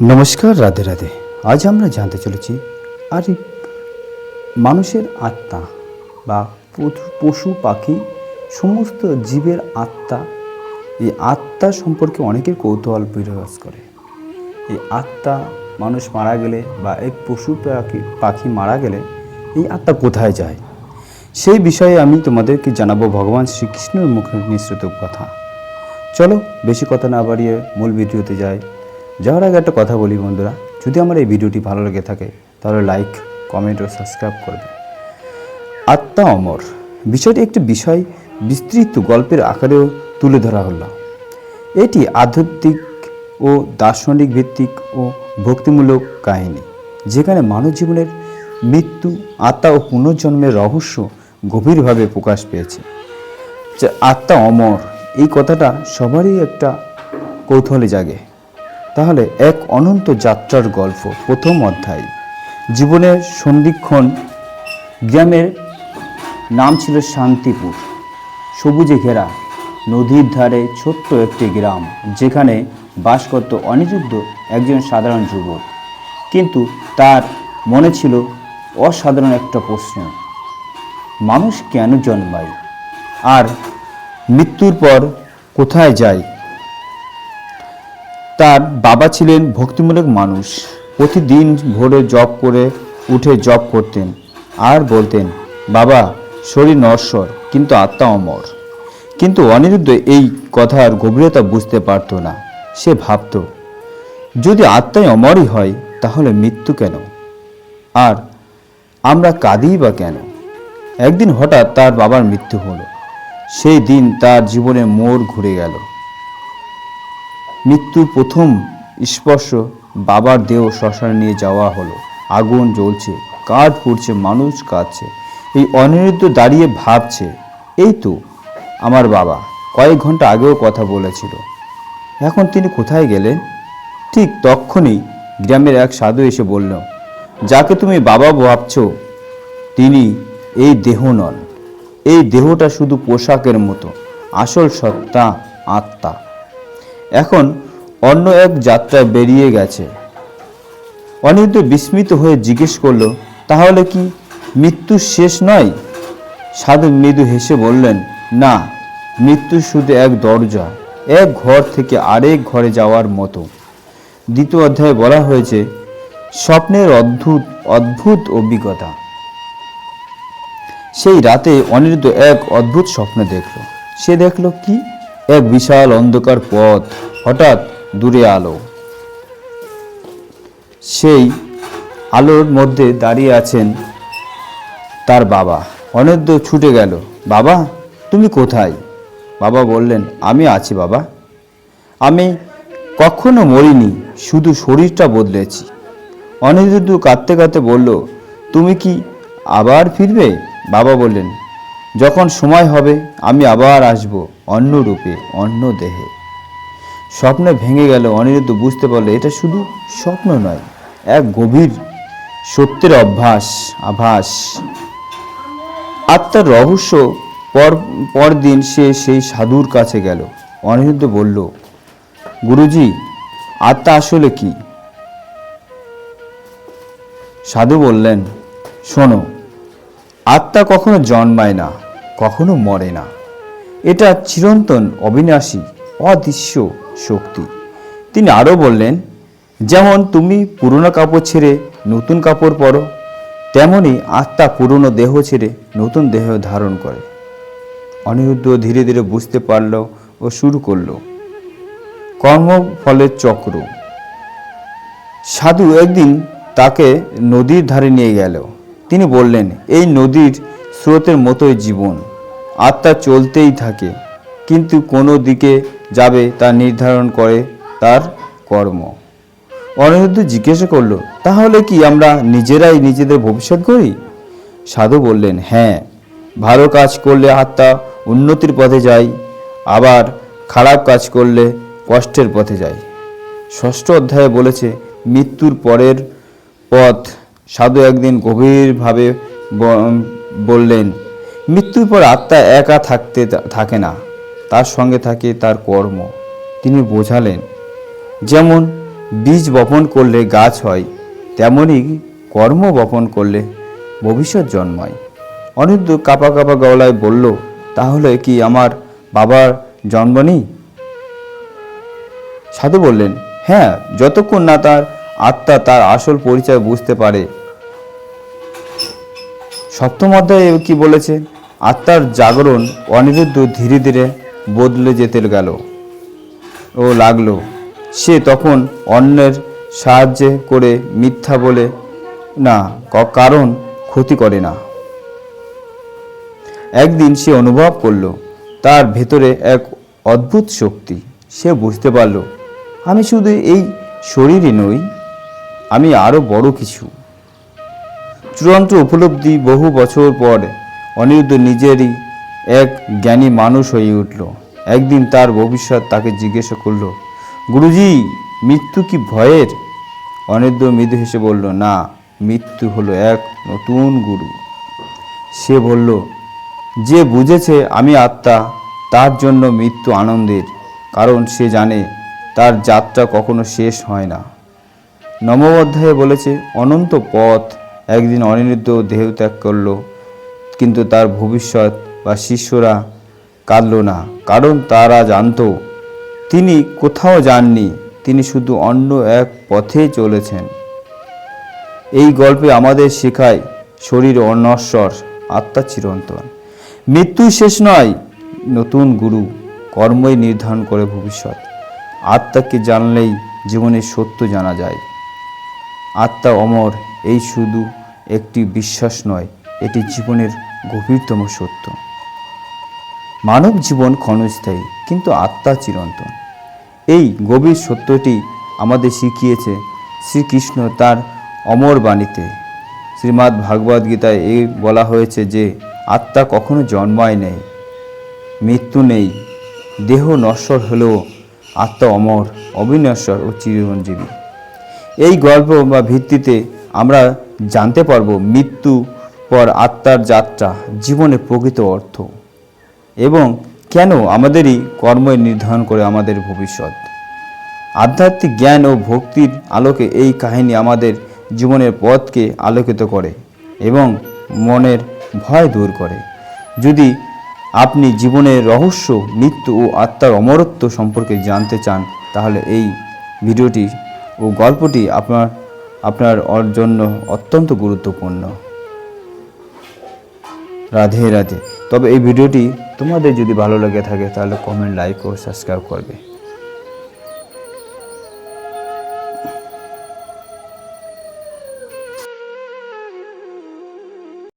নমস্কার, রাধে রাধে। আজ আমরা জানতে চলেছি আর মানুষের আত্মা বা পশু পাখি সমস্ত জীবের আত্মা, এই আত্মা সম্পর্কে অনেকের কৌতূহল বিরাজ করে। এই আত্মা মানুষ মারা গেলে বা এই পশু পাখি মারা গেলে এই আত্মা কোথায় যায়, সেই বিষয়ে আমি তোমাদেরকে জানাবো ভগবান শ্রীকৃষ্ণের মুখে নিঃসৃত কথা। চলো বেশি কথা না বাড়িয়ে মূল ভিডিওতে যাওয়ার আগে একটা কথা বলি বন্ধুরা, যদি আমার এই ভিডিওটি ভালো লেগে থাকে তাহলে লাইক, কমেন্ট ও সাবস্ক্রাইব করবে। আত্মা অমর বিষয়টি একটি বিষয় বিস্তৃত গল্পের আকারেও তুলে ধরা হলো। এটি আধ্যাত্মিক ও দার্শনিক ভিত্তিক ও ভক্তিমূলক কাহিনী, যেখানে মানব জীবনের মৃত্যু, আত্মা ও পুনর্জন্মের রহস্য গভীরভাবে প্রকাশ পেয়েছে। যে আত্মা অমর, এই কথাটা সবারই একটা কৌতূহলে জাগে। তাহলে এক অনন্ত যাত্রার গল্প। প্রথম অধ্যায়, জীবনের সন্ধিক্ষণ। গ্রামের নাম ছিল শান্তিপুর। সবুজে ঘেরা নদীর ধারে ছোট্ট একটি গ্রাম, যেখানে বাস করত অনিরুদ্ধ, একজন সাধারণ যুবক। কিন্তু তার মনে ছিল অসাধারণ একটা প্রশ্ন: মানুষ কেন জন্মায় আর মৃত্যুর পর কোথায় যায়? তার বাবা ছিলেন ভক্তিমূলক মানুষ। প্রতিদিন ভোরে জপ করে উঠে জপ করতেন আর বলতেন, বাবা, শরীর নশ্বর কিন্তু আত্মা অমর। কিন্তু অনিরুদ্ধ এই কথার গভীরতা বুঝতে পারত না। সে ভাবত, যদি আত্মাই অমরই হয় তাহলে মৃত্যু কেন? আর আমরা কাঁদি বা কেন? একদিন হঠাৎ তার বাবার মৃত্যু হলো। সেই দিন তার জীবনের মোড় ঘুরে গেল। মৃত্যুর প্রথম স্পর্শ, বাবার দেহ শ্মশানে নিয়ে যাওয়া হলো। আগুন জ্বলছে, কাঠ পুড়ছে, মানুষ কাঁদছে। এই অনিরুদ্ধ দাঁড়িয়ে ভাবছে, এই তো আমার বাবা, কয়েক ঘন্টা আগেও কথা বলেছিল, এখন তিনি কোথায় গেলেন? ঠিক তখনই গ্রামের এক সাধু এসে বলল, যাকে তুমি বাবা ভাবছ তিনি এই দেহ নন। এই দেহটা শুধু পোশাকের মতো, আসল সত্তা আত্মা এখন অন্য এক যাত্রায় বেরিয়ে গেছে। অনিরুদ্ধ বিস্মিত হয়ে জিজ্ঞেস করল, তাহলে কি মৃত্যু শেষ নয়? সাধু মৃদু হেসে বললেন, না, মৃত্যু শুধু এক দরজা, এক ঘর থেকে আরেক ঘরে যাওয়ার মতো। দ্বিতীয় অধ্যায়ে বলা হয়েছে স্বপ্নের অদ্ভুত অভিজ্ঞতা। সেই রাতে অনিরুদ্ধ এক অদ্ভুত স্বপ্ন দেখল। সে দেখল কি, এক বিশাল অন্ধকার পথ, হঠাৎ দূরে আলো। সেই আলোর মধ্যে দাঁড়িয়ে আছেন তার বাবা। অনিরুদ্ধ ছুটে গেল, বাবা, তুমি কোথায়? বাবা বললেন, আমি আছি বাবা, আমি কখনো মরিনি, শুধু শরীরটা বদলেছি। অনিরুদ্ধ কাঁদতে কাঁদতে বলল, তুমি কি আবার ফিরবে? বাবা বললেন, যখন সময় হবে আমি আবার আসব, অন্য রূপে, অন্য দেহে। স্বপ্ন ভেঙে গেল। অনিরুদ্ধ বুঝতে পারল এটা শুধু স্বপ্ন নয়, এক গভীর সত্যের আভাস। আত্মার রহস্য। পরদিন সে সেই সাধুর কাছে গেল। অনিরুদ্ধ বলল, গুরুজি, আত্মা আসলে কি? সাধু বললেন, শোনো, আত্মা কখনো জন্মায় না, কখনো মরে না। এটা চিরন্তন, অবিনাশী, অদৃশ্য শক্তি। তিনি আরও বললেন, যেমন তুমি পুরনো কাপড় ছেড়ে নতুন কাপড় পরো, তেমনি আত্মা পুরনো দেহ ছেড়ে নতুন দেহ ধারণ করে। অনিরুদ্ধ ধীরে ধীরে বুঝতে পারল ও শুরু করল কর্মফলের চক্র। সাধু একদিন তাকে নদীর ধারে নিয়ে গেল। তিনি বললেন, এই নদীর স্রোতের মতোই জীবন, আত্মা চলতেই থাকে, কিন্তু কোনো দিকে যাবে তা নির্ধারণ করে তার কর্ম। অনিরুদ্ধ জিজ্ঞাসা করল, তাহলে কি আমরা নিজেরাই নিজেদের ভবিষ্যৎ গড়ি? সাধু বললেন, হ্যাঁ, ভালো কাজ করলে আত্মা উন্নতির পথে যায়, আবার খারাপ কাজ করলে কষ্টের পথে যায়। ষষ্ঠ অধ্যায়ে বলেছে মৃত্যুর পরের পথ। সাধু একদিন গভীরভাবে বললেন, মৃত্যুর পর আত্মা একা থাকে না, তার সঙ্গে থাকে তার কর্ম। তিনি বোঝালেন, যেমন বীজ বপন করলে গাছ হয়, তেমনি কর্ম বপন করলে ভবিষ্যৎ জন্মায়। অনিরুদ্ধ কাঁপা কাঁপা গলায় বলল, তাহলে কি আমার বাবার জন্ম নেই? সাধু বললেন, হ্যাঁ, যতক্ষণ না তার আত্মা তার আসল পরিচয় বুঝতে পারে। সপ্তম অধ্যায়ে কি বলেছে? আত্মার জাগরণ অনিরুদ্ধ ধীরে ধীরে বদলে যেতে গেল ও লাগলো। সে তখন অন্যের সাহায্য করে মিথ্যা বলে না, কারণ ক্ষতি করে না। একদিন সে অনুভব করলো তার ভেতরে এক অদ্ভুত শক্তি। সে বুঝতে পারল, আমি শুধু এই শরীরই নই, আমি আরো বড় কিছু। চূড়ান্ত উপলব্ধি বহু বছর পর অনিরুদ্ধ নিজেরই এক জ্ঞানী মানুষ হয়ে উঠল। একদিন তার ভবিষ্যৎ তাকে জিজ্ঞাসা করল, গুরুজি, মৃত্যু কি ভয়ের? অনিরুদ্ধ মৃদু হেসে বলল, না, মৃত্যু হলো এক নতুন গুরু। সে বলল, যে বুঝেছে আমি আত্মা, তার জন্য মৃত্যু আনন্দের, কারণ সে জানে তার যাত্রা কখনো শেষ হয় না। নবম অধ্যায়ে বলেছে, অনন্ত পথ। একদিন অনিরুদ্ধ দেহত্যাগ করল, কিন্তু তার ভবিষ্যৎ বা শিষ্যরা কাঁদল না, কারণ তারা জানত তিনি কোথাও যাননি, তিনি শুধু অন্য এক পথে চলেছেন। এই গল্পে আমাদের শেখায়, শরীর অনশ্বর, আত্মা চিরন্তন। মৃত্যু শেষ নয়, নতুন গুরু। কর্মই নির্ধারণ করে ভবিষ্যৎ। আত্মাকে জানলেই জীবনের সত্য জানা যায়। আত্মা অমর, এই শুধু একটি বিশ্বাস নয়, এটি জীবনের গভীরতম সত্য। মানব জীবন ক্ষণস্থায়ী, কিন্তু আত্মা চিরন্তন। এই গভীর সত্যটি আমাদের শিখিয়েছে শ্রীকৃষ্ণ তার অমর বাণীতে। শ্রীমদ্ ভাগবত গীতায় এই বলা হয়েছে যে আত্মা কখনো জন্মায় নেই, মৃত্যু নেই। দেহ নশ্বর হলেও আত্মা অমর, অবিনশ্বর ও চিরঞ্জীবী। এই গল্প বা ভিত্তিতে আমরা জানতে পারব মৃত্যু পর আত্মার যাত্রা, জীবনের প্রকৃত অর্থ, এবং কেন আমাদেরই কর্মই নির্ধারণ করে আমাদের ভবিষ্যৎ। আধ্যাত্মিক জ্ঞান ও ভক্তির আলোকে এই কাহিনী আমাদের জীবনের পথকে আলোকিত করে এবং মনের ভয় দূর করে। যদি আপনি জীবনের রহস্য, মৃত্যু ও আত্মার অমরত্ব সম্পর্কে জানতে চান, তাহলে এই ভিডিওটি ও গল্পটি আপনার জন্য অত্যন্ত গুরুত্বপূর্ণ। রাধে রাধে। তবে এই ভিডিওটি তোমাদের যদি ভালো লেগে থাকে, তাহলে কমেন্ট, লাইক ও সাবস্ক্রাইব করবে।